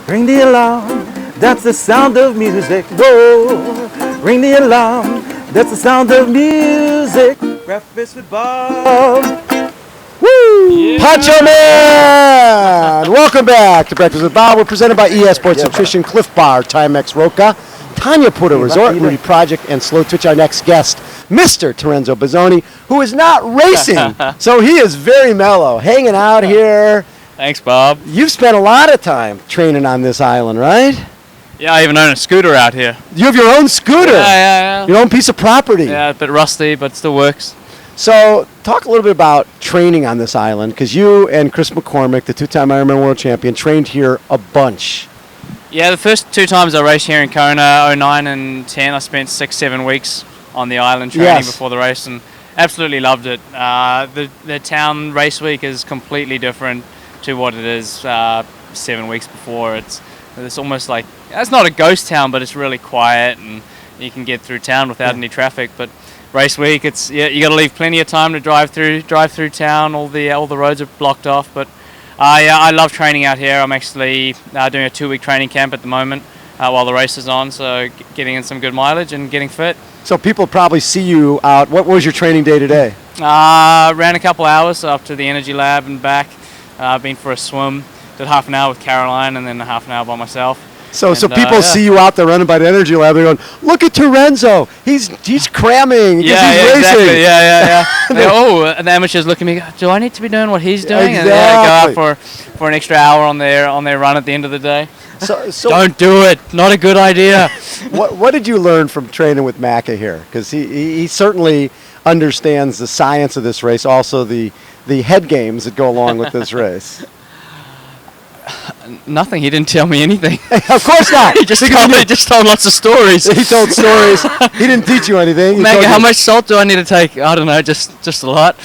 Ring the alarm, that's the sound of music. Whoa, ring the alarm, that's the sound of music. Breakfast with Bob. Woo! Yeah. Poncho Man! Welcome back to Breakfast with Bob. We're presented by ES Sports Nutrition, Cliff Bar, Timex Roca, Tanya Puta Resort, Rudy Project, and Slow Twitch. Our next guest, Mr. Terenzo Bozzone, who is not racing, so he is very mellow, hanging out here. Thanks, Bob. You've spent a lot of time training on this island, right? Yeah, I even own a scooter out here. You have your own scooter? Yeah. Your own piece of property? Yeah, a bit rusty, but still works. So, talk a little bit about training on this island, because you and Chris McCormack, the two-time Ironman world champion, trained here a bunch. Yeah, the first 2 times I raced here in Kona, 09 and 10, I spent 6-7 weeks on the island training before the race, and absolutely loved it. The town race week is completely different to what it is 7 weeks before. It's almost like, it's not a ghost town, but it's really quiet, and you can get through town without any traffic. But race week, you got to leave plenty of time to drive through town. All the roads are blocked off, but I love training out here. I'm actually doing a 2-week training camp at the moment while the race is on, so getting in some good mileage and getting fit. So people probably see you out. What was your training day today? Ran a couple hours up to the energy lab and back. Been for a swim. Did half an hour with Caroline and then a half an hour by myself. So people see you out there running by the energy lab. They're going, "Look at Terenzo. He's cramming because he's racing." Exactly. Yeah. The amateurs look at me. Do I need to be doing what he's doing? Exactly. And go out for an extra hour on their run at the end of the day. So don't do it. Not a good idea. What did you learn from training with Macca here? Because he certainly understands the science of this race, also the head games that go along with this race. Nothing. He didn't tell me anything. Of course not. He just told lots of stories. He told stories. He didn't teach you anything. Macca, how much salt do I need to take? I don't know, just a lot.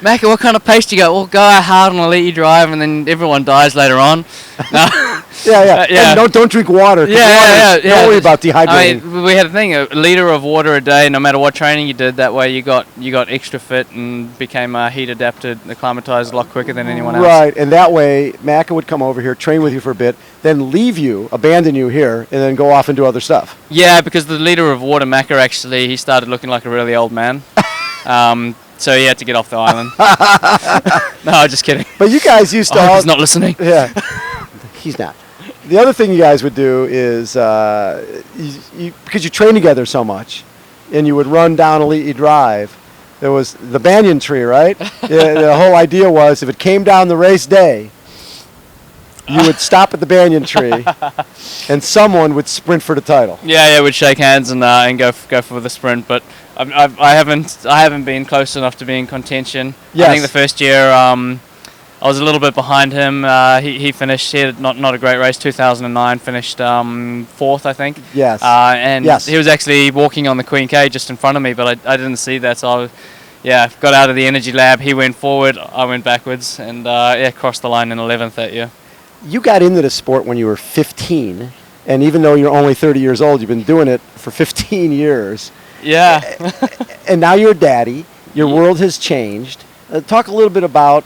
Macca, what kind of pace do you go? Well, go out hard and I'll let you drive, and then everyone dies later on. No. Yeah. And don't drink water. Yeah. Don't worry about dehydrating. I mean, we had a thing, a liter of water a day, no matter what training you did. That way you got extra fit and became heat adapted, acclimatized a lot quicker than anyone else. Right, and that way Macca would come over here, train with you for a bit, then leave you, abandon you here, and then go off and do other stuff. Yeah, because the liter of water, Macca actually, he started looking like a really old man. So he had to get off the island. No, just kidding. But you guys used to... he's not listening. Yeah, he's not. The other thing you guys would do is, because you train together so much, and you would run down Elite Drive, there was the banyan tree, right? The whole idea was if it came down the race day, you would stop at the banyan tree, and someone would sprint for the title. Yeah, we'd shake hands and go for the sprint, but I haven't been close enough to be in contention. Yes. I think the first year I was a little bit behind him. He finished. He had not a great race. 2009 finished 4th, I think. Yes. And he was actually walking on the Queen K just in front of me, but I didn't see that. So got out of the energy lab. He went forward. I went backwards, and crossed the line in 11th that year. You got into the sport when you were 15, and even though you're only 30 years old, you've been doing it for 15 years. Yeah. And now you're a daddy. Your world has changed. Talk a little bit about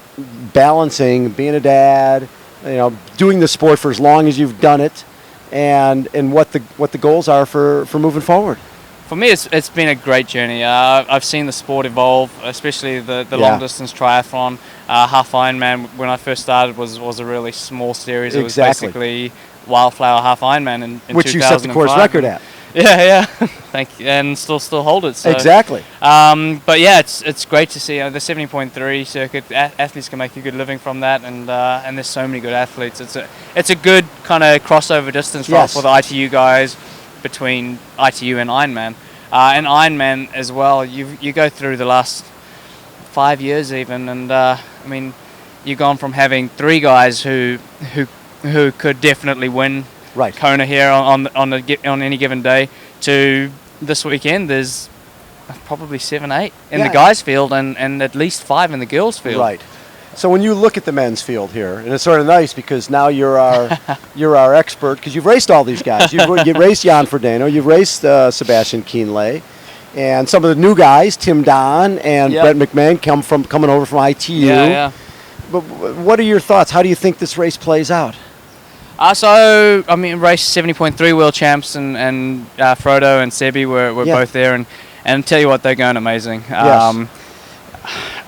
balancing being a dad, doing the sport for as long as you've done it, and what the goals are for moving forward. For me, it's been a great journey. I've seen the sport evolve, especially the long distance triathlon. Half Ironman when I first started was a really small series. It was basically Wildflower Half Ironman in which 2005. you set the course record at. Yeah. Thank you, and still hold it. So. Exactly. But yeah, it's great to see the 70.3 circuit. Athletes can make a good living from that, and there's so many good athletes. It's a good kind of crossover distance for the ITU guys between ITU and Ironman, and Ironman as well. You go through the last 5 years even, and I mean, you've gone from having 3 guys who could definitely win. Right. Kona here on any given day to this weekend. There's probably 7, 8 in the guys' field and at least 5 in the girls' field. Right. So when you look at the men's field here, and it's sort of nice because now you're our expert because you've raced all these guys. You've raced Jan Frodeno, you've raced Sebastian Kienle, and some of the new guys, Tim Don and Brett McMahon, coming over from ITU. Yeah. But what are your thoughts? How do you think this race plays out? Race 70.3 world champs and Frodo and Sebi were both there, and tell you what, they're going amazing. Yes.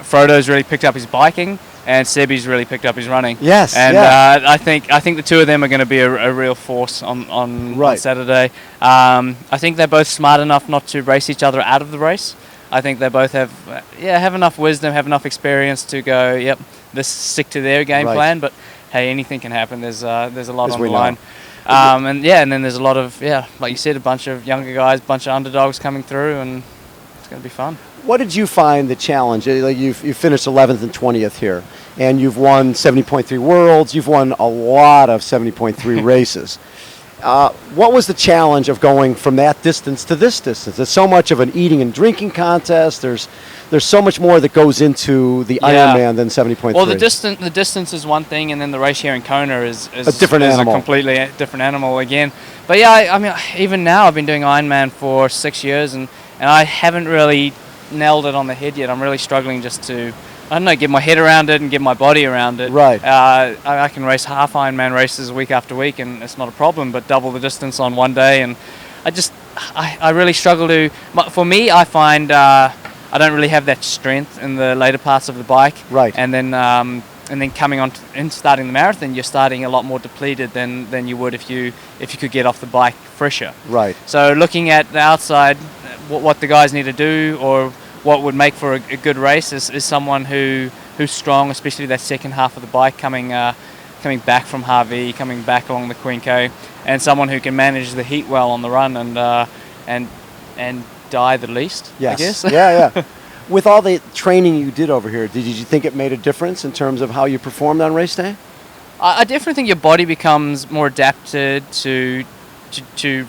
Frodo's really picked up his biking, and Sebi's really picked up his running. Yes. And I think the two of them are going to be a real force on Saturday. I think they're both smart enough not to race each other out of the race. I think they both have enough wisdom, have enough experience to go, yep, let's stick to their game plan. But hey, anything can happen. There's a lot on the line. And then there's a lot of, like you said, a bunch of younger guys, a bunch of underdogs coming through, and it's going to be fun. What did you find the challenge? Like you finished 11th and 20th here, and you've won 70.3 Worlds. You've won a lot of 70.3 races. What was the challenge of going from that distance to this distance? It's so much of an eating and drinking contest. There's so much more that goes into the Ironman than 70.3. Well, the distance is one thing, and then the race here in Kona is a different animal. A completely different animal again. But I mean, even now I've been doing Ironman for 6 years, and I haven't really nailed it on the head yet. I'm really struggling just to, I don't know, get my head around it and get my body around it. Right. I can race half Ironman races week after week, and it's not a problem, but double the distance on one day, and I really struggle to, for me, I find I don't really have that strength in the later parts of the bike. Right. And then coming on and starting the marathon, you're starting a lot more depleted than you would if you could get off the bike fresher. Right. So looking at the outside, what the guys need to do, or what would make for a good race, is someone who's strong, especially that second half of the bike, coming back from Harvey, coming back along the Queen K, and someone who can manage the heat well on the run and die the least. Yes. I guess. Yeah. With all the training you did over here, did you think it made a difference in terms of how you performed on race day? I definitely think your body becomes more adapted to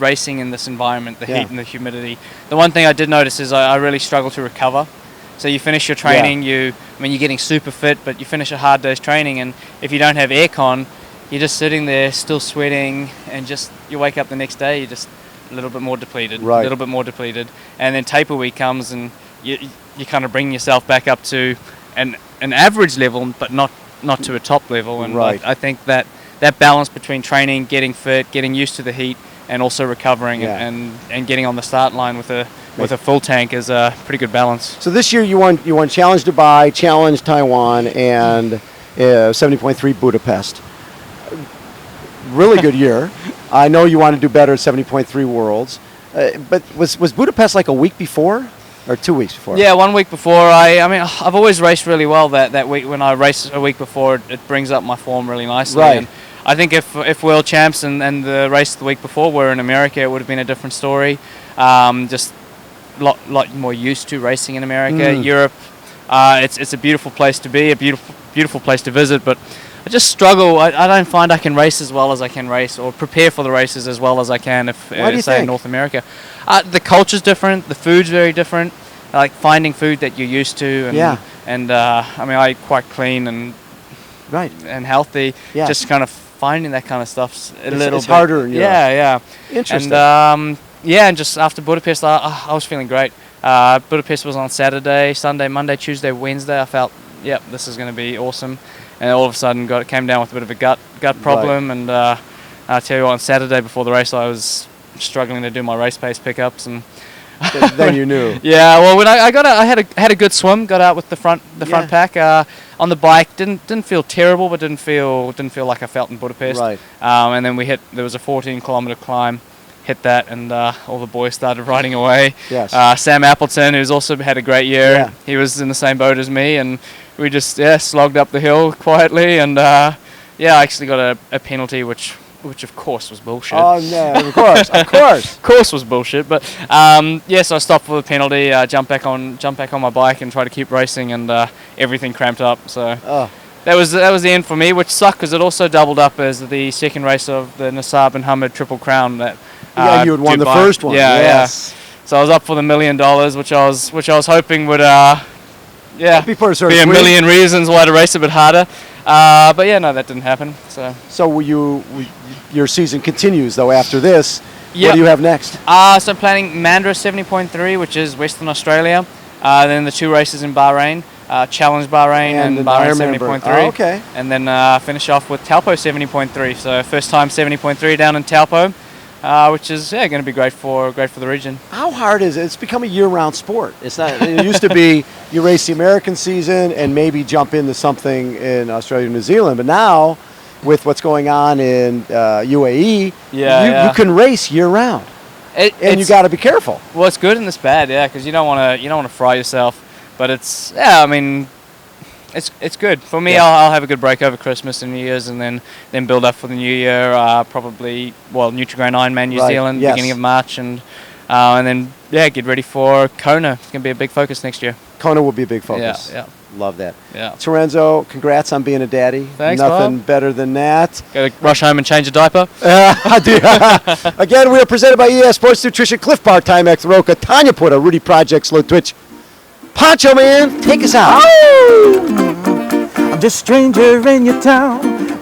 racing in this environment, the heat and the humidity. The one thing I did notice is I really struggle to recover. So you finish your training, you're getting super fit, but you finish a hard day's training, and if you don't have aircon, you're just sitting there still sweating, and just you wake up the next day, you're just a little bit more depleted, and then taper week comes, and you kind of bring yourself back up to an average level, but not to a top level. And I think that balance between training, getting fit, getting used to the heat, and also recovering and getting on the start line with a full tank is a pretty good balance. So this year you won Challenge Dubai, Challenge Taiwan, and 70.3 Budapest. Really good year. I know you want to do better at 70.3 Worlds, but was Budapest like a week before or 2 weeks before? Yeah, 1 week before. I've always raced really well that week. When I race a week before, it brings up my form really nicely. Right. And I think if world champs and the race the week before were in America, it would have been a different story. Just lot more used to racing in America. Europe, it's a beautiful place to be, a beautiful place to visit, but I just struggle. I don't find I can race as well as I can race, or prepare for the races as well as I can say in North America. The culture's different, the food's very different. I like finding food that you're used to, and I eat quite clean and healthy. Yeah. Just kind of finding that kind of stuff's a little bit harder. Yeah. Interesting. And just after Budapest, I was feeling great. Budapest was on Saturday, Sunday, Monday, Tuesday, Wednesday. I felt, this is going to be awesome. And all of a sudden came down with a bit of a gut problem. Right. And I tell you what, on Saturday before the race, I was struggling to do my race pace pickups, and then you knew. Yeah. Well, when I had a good swim. Got out with the front pack on the bike. Didn't feel terrible, but didn't feel like I felt in Budapest. Right. And then there was a 14-kilometer climb. Hit that, and all the boys started riding away. Yes. Sam Appleton, who's also had a great year, yeah. He was in the same boat as me, and we just slogged up the hill quietly, and I actually got a penalty, which of course was bullshit. Oh no, of course was bullshit. But so I stopped for the penalty, jumped back on my bike, and tried to keep racing, and everything cramped up. So. That was the end for me, which sucked because it also doubled up as the second race of the Nassar bin Hamad Triple Crown. That you had won the first one. Yeah. So I was up for the $1 million, which I was hoping would be a million reasons why to race a bit harder. But that didn't happen. So your season continues though after this. What do you have next? So I'm planning Mandurah 70.3, which is Western Australia. Then the 2 races in Bahrain. Challenge Bahrain and Bahrain 70.3. Oh, okay. And then finish off with Taupo 70.3. So first time 70.3 down in Taupo, which is going to be great for the region. How hard is it? It's become a year-round sport. It's not. It used to be you race the American season and maybe jump into something in Australia and New Zealand, but now with what's going on in UAE, you can race year-round. And you got to be careful. Well, it's good and it's bad, because you don't want to fry yourself. But it's it's good for me. I'll have a good break over Christmas and New Year's, and then build up for the new year. Probably Nutri-Grain Ironman New Zealand beginning of March, and then get ready for Kona. It's gonna be a big focus next year. Kona will be a big focus. Yeah. Love that. Yeah. Terenzo, congrats on being a daddy. Thanks, Nothing Bob. better than that. Got to rush home and change a diaper. Again, we are presented by ES Sports Nutrition, Cliff Bar, Timex, Roca, Tanya Porta, Rudy Project, Slow Twitch. Poncho Man, take us out. I'm just a stranger in your town.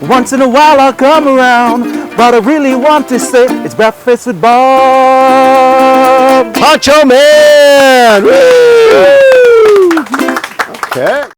Once in a while I'll come around. But I really want to say it's Breakfast with Bob. Poncho Man! Woo! Okay.